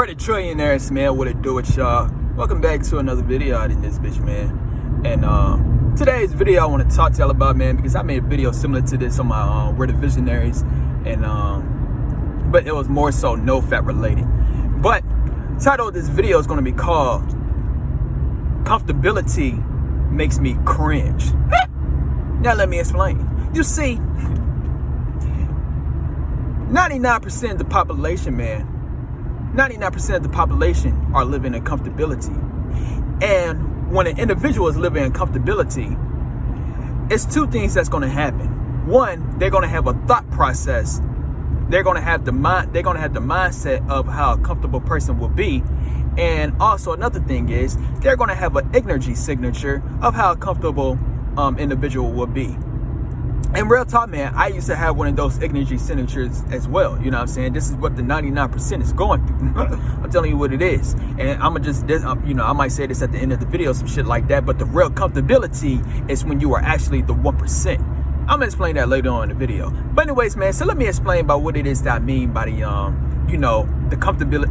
For the trillionaires, man, what it do with y'all? Welcome back to another video out in this bitch, man. And today's video I want to talk to y'all about, man, because I made a video similar to this on my We're the Visionaries, and but it was more so no fat related. But the title of this video is going to be called Comfortability Makes Me Cringe. Now let me explain. You see, 99% of the population, man, 99% of the population are living in comfortability. And when an individual is living in comfortability, it's two things that's going to happen. One, they're going to have a thought process. They're going to have the mindset of how a comfortable person will be. And also another thing is they're going to have an energy signature of how a comfortable individual will be. And real talk, man, I used to have one of those energy signatures as well. You know what I'm saying? This is what the 99% is going through. I'm telling you what it is. And I'm going to you know, I might say this at the end of the video, some shit like that. But the real comfortability is when you are actually the 1%. I'm going to explain that later on in the video. But anyways, man, so let me explain about what it is that I mean by the, you know, the comfortability,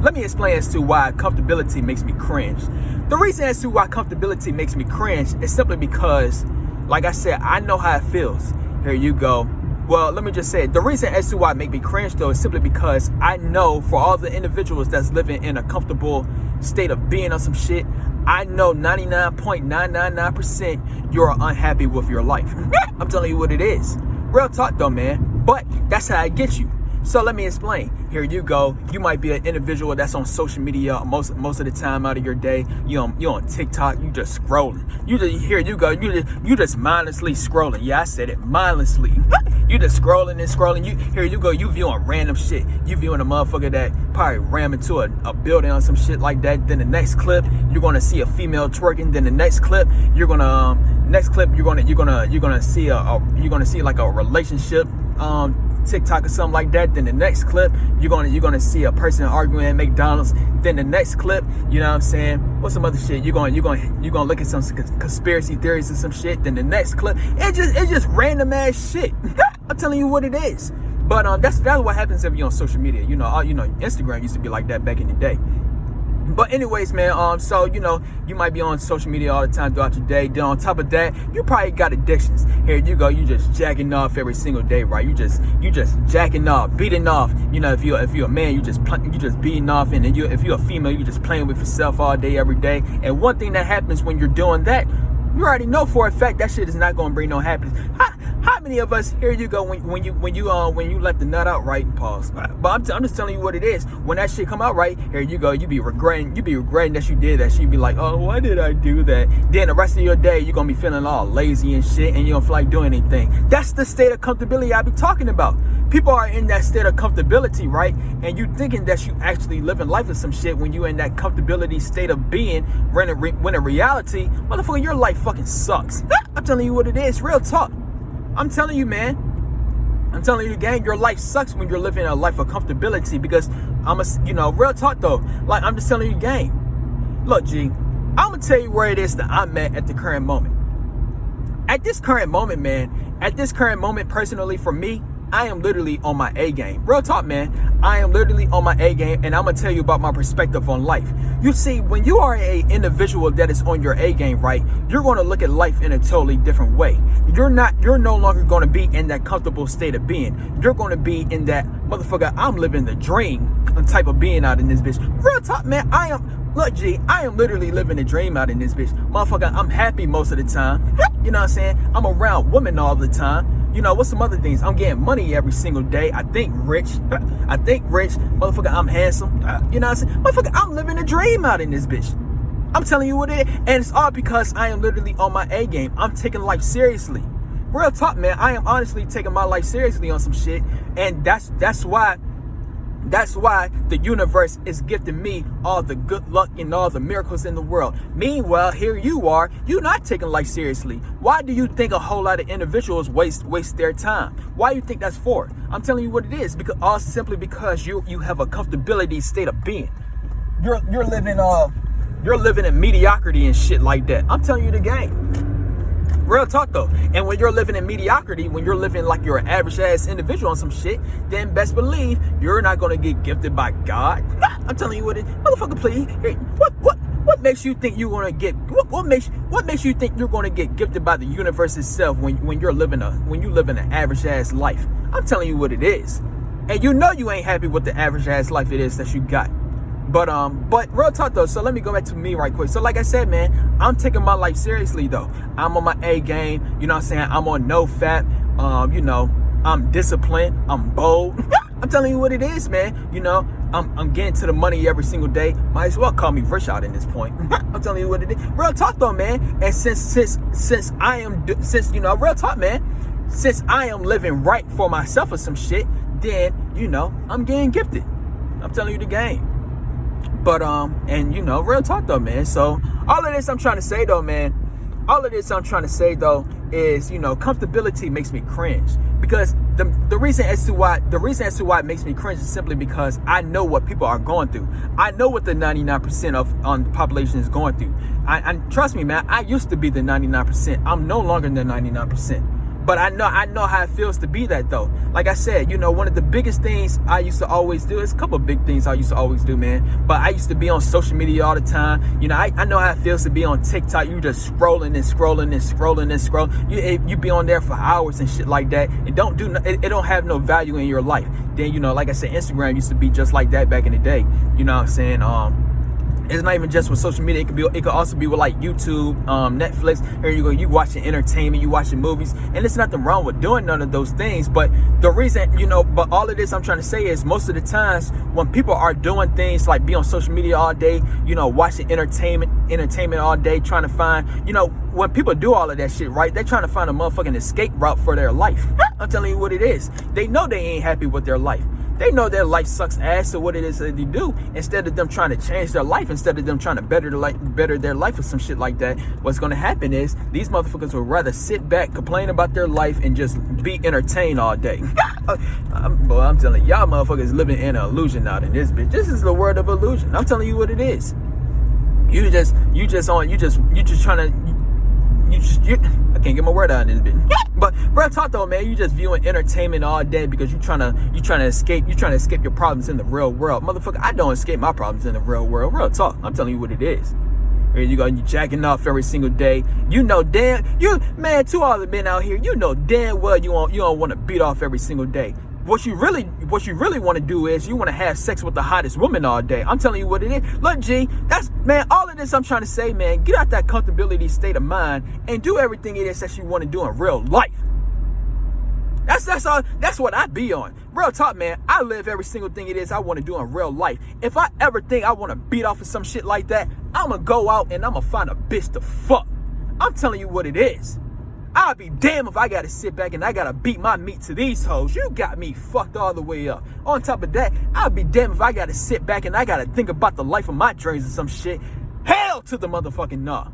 let me explain as to why comfortability makes me cringe. The reason as to why comfortability makes me cringe is simply because, like I said, I know how it feels. Here you go. Well, let me just say it. The reason as to why it makes me cringe, though, is simply because I know for all the individuals that's living in a comfortable state of being or some shit, I know 99.999% you're unhappy with your life. I'm telling you what it is. Real talk, though, man. But that's how I get you. So let me explain. Here you go. You might be an individual that's on social media most of the time out of your day. You're on TikTok. You just scrolling. Here you go. You just mindlessly scrolling. Yeah, I said it, mindlessly. You just scrolling and scrolling. Here you go. You viewing random shit. You viewing a motherfucker that probably ram into a building or some shit like that. Then the next clip, you're gonna see a female twerking. Then the next clip, you're gonna see like a relationship TikTok or something like that. Then the next clip, you're gonna see a person arguing at McDonald's. Then the next clip, you know what I'm saying? What's some other shit? You're gonna look at some conspiracy theories and some shit. Then the next clip, it's just random ass shit. I'm telling you what it is. But that's what happens if you're on social media. You know, Instagram used to be like that back in the day. But anyways, man, so, you know, you might be on social media all the time throughout your day. Then on top of that, you probably got addictions. Here you go. You just jacking off every single day, right? You just jacking off, beating off. You know, if you're a man, you just beating off. And then if you're a female, you just playing with yourself all day, every day. And one thing that happens when you're doing that, you already know for a fact that shit is not going to bring no happiness. How many of us, here you go, when you let the nut out, right, and pause. But I'm just telling you what it is. When that shit come out right, here you go, you be regretting that you did that. You be like, oh, why did I do that? Then the rest of your day, you're going to be feeling all lazy and shit, and you don't feel like doing anything. That's the state of comfortability I be talking about. People are in that state of comfortability, right? And you thinking that you actually living life with some shit when you in that comfortability state of being, when in reality, motherfucker, your life fucking sucks. I'm telling you what it is, real talk. I'm telling you, man. I'm telling you, gang, your life sucks when you're living a life of comfortability, because real talk though. Like, I'm just telling you, gang. Look, G, I'm gonna tell you where it is that I'm at the current moment. At this current moment, man, personally for me, I am literally on my A game. Real talk, man. I am literally on my A game, and I'm going to tell you about my perspective on life. You see, when you are an individual that is on your A game, right, you're going to look at life in a totally different way. You're no longer going to be in that comfortable state of being. You're going to be in that motherfucker, I'm living the dream type of being out in this bitch. Real talk, man. Look, G, I am literally living a dream out in this bitch. Motherfucker, I'm happy most of the time. You know what I'm saying? I'm around women all the time. You know, what's some other things? I'm getting money every single day. I think rich. Motherfucker, I'm handsome. You know what I'm saying? Motherfucker, I'm living a dream out in this bitch. I'm telling you what it is. And it's all because I am literally on my A game. I'm taking life seriously. Real talk, man. I am honestly taking my life seriously on some shit. And that's why the universe is gifting me all the good luck and all the miracles in the world. Meanwhile, here you are, you're not taking life seriously. Why do you think a whole lot of individuals waste their time? Why do you think that's for? I'm telling you what it is, because simply because you have a comfortability state of being. You're living in mediocrity and shit like that. I'm telling you the game. Real talk though. And when you're living in mediocrity, when you're living like you're an average ass individual on some shit, then best believe you're not gonna get gifted by God. I'm telling you what it, motherfucker, please. What makes you think you're gonna get? What makes you think you're gonna get gifted by the universe itself when you live in an average ass life? I'm telling you what it is, and you know you ain't happy with the average ass life it is that you got. But real talk though, so let me go back to me right quick. So like I said, man, I'm taking my life seriously though. I'm on my A game, you know what I'm saying? I'm on no fap, you know, I'm disciplined, I'm bold. I'm telling you what it is, man. You know, I'm getting to the money every single day. Might as well call me rich out in this point. I'm telling you what it is. Real talk though, man. And since you know, real talk, man, since I am living right for myself or some shit, then, you know, I'm getting gifted. I'm telling you the game. But and you know, real talk though, man. So all of this I'm trying to say though, man, is, you know, comfortability makes me cringe. Because the reason as to why it makes me cringe is simply because I know what people are going through. I know what the 99% of the population is going through. And trust me, man, I used to be the 99%. I'm no longer the 99%. But I know how it feels to be that though. Like I said, you know, one of the biggest things I used to always do, is a couple of big things I used to always do, man. But I used to be on social media all the time. You know, I know how it feels to be on TikTok. You just scrolling and scrolling and scrolling and scrolling. You be on there for hours and shit like that. It don't have no value in your life. Then, you know, like I said, Instagram used to be just like that back in the day. You know what I'm saying? It's not even just with social media. It could also be with like YouTube, Netflix. Here you go. You watching entertainment, you watching movies, and there's nothing wrong with doing none of those things. But the reason, you know, but all of this I'm trying to say is most of the times when people are doing things like be on social media all day, you know, watching entertainment all day, trying to find, you know, when people do all of that shit, right? They're trying to find a motherfucking escape route for their life. I'm telling you what it is. They know they ain't happy with their life. They know their life sucks ass, so what it is that they do, instead of them trying to change their life, instead of them trying to better their life or some shit like that, what's going to happen is these motherfuckers would rather sit back, complain about their life, and just be entertained all day. Boy, I'm telling y'all motherfuckers living in an illusion out in this bitch. This is the word of illusion. I'm telling you what it is. I can't get my word out in this bit. But real talk though, man, you just viewing entertainment all day because you trying to escape your problems in the real world. Motherfucker, I don't escape my problems in the real world. Real talk. I'm telling you what it is. Here you go, you jacking off every single day. You know damn, to all the men out here, you know damn well you don't want to beat off every single day. What you really want to do is you want to have sex with the hottest woman all day. I'm telling you what it is. Look, G, all of this I'm trying to say, man, get out that comfortability state of mind and do everything it is that you want to do in real life. That's what I be on. Real talk, man. I live every single thing it is I want to do in real life. If I ever think I want to beat off of some shit like that, I'm going to go out and I'm going to find a bitch to fuck. I'm telling you what it is. I'll be damned if I gotta sit back and I gotta beat my meat to these hoes. You got me fucked all the way up. On top of that, I'll be damned if I gotta sit back and I gotta think about the life of my dreams or some shit. Hell to the motherfucking nah.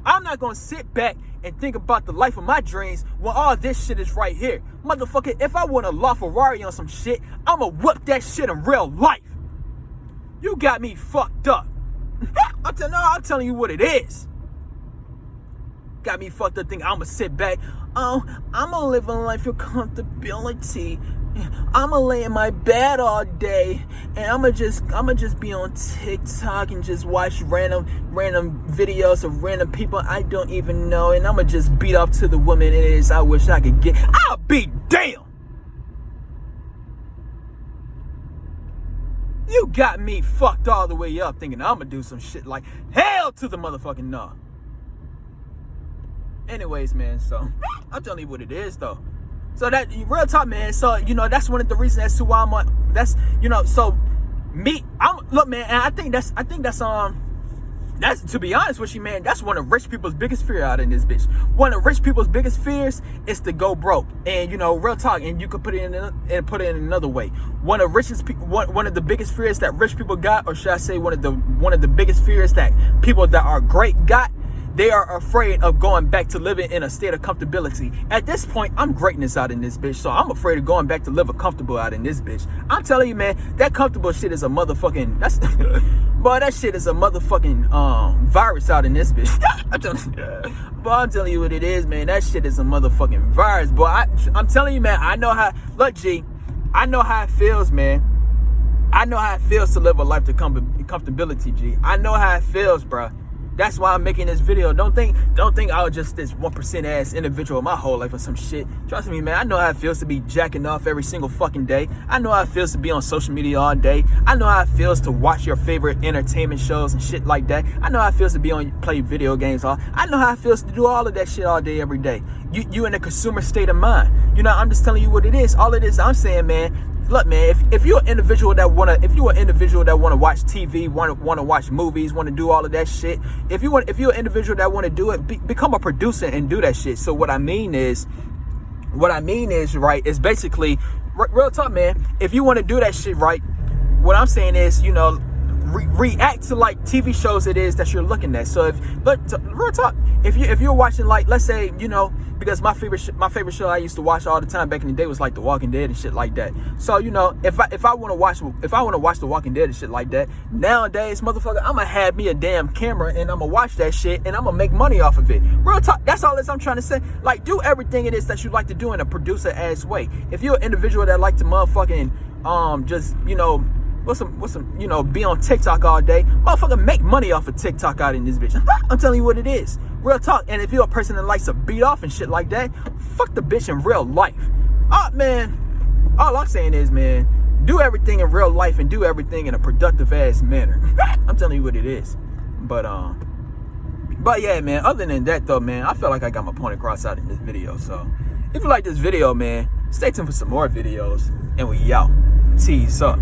I'm not gonna sit back and think about the life of my dreams when all this shit is right here. Motherfucker, if I want a LaFerrari on some shit, I'ma whip that shit in real life. You got me fucked up. I'm telling you what it is. Got me fucked up thinking I'ma sit back. Oh, I'ma live a life of comfortability. I'ma lay in my bed all day and I'ma just be on TikTok and just watch random videos of random people I don't even know, and I'ma just beat off to the woman it is I wish I could get. I'll be damn. You got me fucked all the way up thinking I'ma do some shit like hell to the motherfucking no. Anyways, man, so I'm telling you what it is though. So that real talk, man. So, you know, that's one of the reasons as to why I'm on. That's, you know, so me, look, man, and I think that's to be honest with you, man, that's one of rich people's biggest fear out in this bitch. One of rich people's biggest fears is to go broke. And, you know, real talk, and you could put it in another way. One of the biggest fears that rich people got, or should I say one of the biggest fears that people that are great got, they are afraid of going back to living in a state of comfortability. At this point, I'm greatness out in this bitch, so I'm afraid of going back to live a comfortable out in this bitch. I'm telling you, man, that comfortable shit is a motherfucking, boy, that shit is a motherfucking virus out in this bitch. I'm telling you what it is, man. That shit is a motherfucking virus, boy. I'm telling you, man, I know how, look, G, I know how it feels, man. I know how it feels to live a life to comfortability, G. I know how it feels, bro. That's why I'm making this video. Don't think I was just this 1% ass individual my whole life or some shit. Trust me, man. I know how it feels to be jacking off every single fucking day. I know how it feels to be on social media all day. I know how it feels to watch your favorite entertainment shows and shit like that. I know how it feels to be play video games all. I know how it feels to do all of that shit all day, every day. You in a consumer state of mind. You know, I'm just telling you what it is. All it is, I'm saying, man. Look, man, if you're an individual that wanna watch TV, wanna watch movies, wanna do all of that shit, if you're an individual that wanna do it, become a producer and do that shit. So what I mean is, right, is basically real talk, man. If you wanna do that shit, right, what I'm saying is, you know, react to like TV shows it is that you're looking at. So real talk, if you're watching, like, let's say, you know, because my favorite show I used to watch all the time back in the day was like The Walking Dead and shit like that. So, you know, if I want to watch The Walking Dead and shit like that, nowadays, motherfucker, I'm gonna have me a damn camera and I'm gonna watch that shit and I'm gonna make money off of it. Real talk, that's all I'm trying to say. Like, do everything it is that you like to do in a producer ass way. If you're an individual that like to motherfucking just, you know, what's some, you know, be on TikTok all day, motherfucker, make money off of TikTok out in this bitch. I'm telling you what it is. Real talk. And if you're a person that likes to beat off and shit like that, fuck the bitch in real life. Oh, man, all I'm saying is, man, do everything in real life and do everything in a productive ass manner. I'm telling you what it is. But yeah, man, other than that though, man, I feel like I got my point across out in this video. So if you like this video, man, stay tuned for some more videos and we out. Tease up.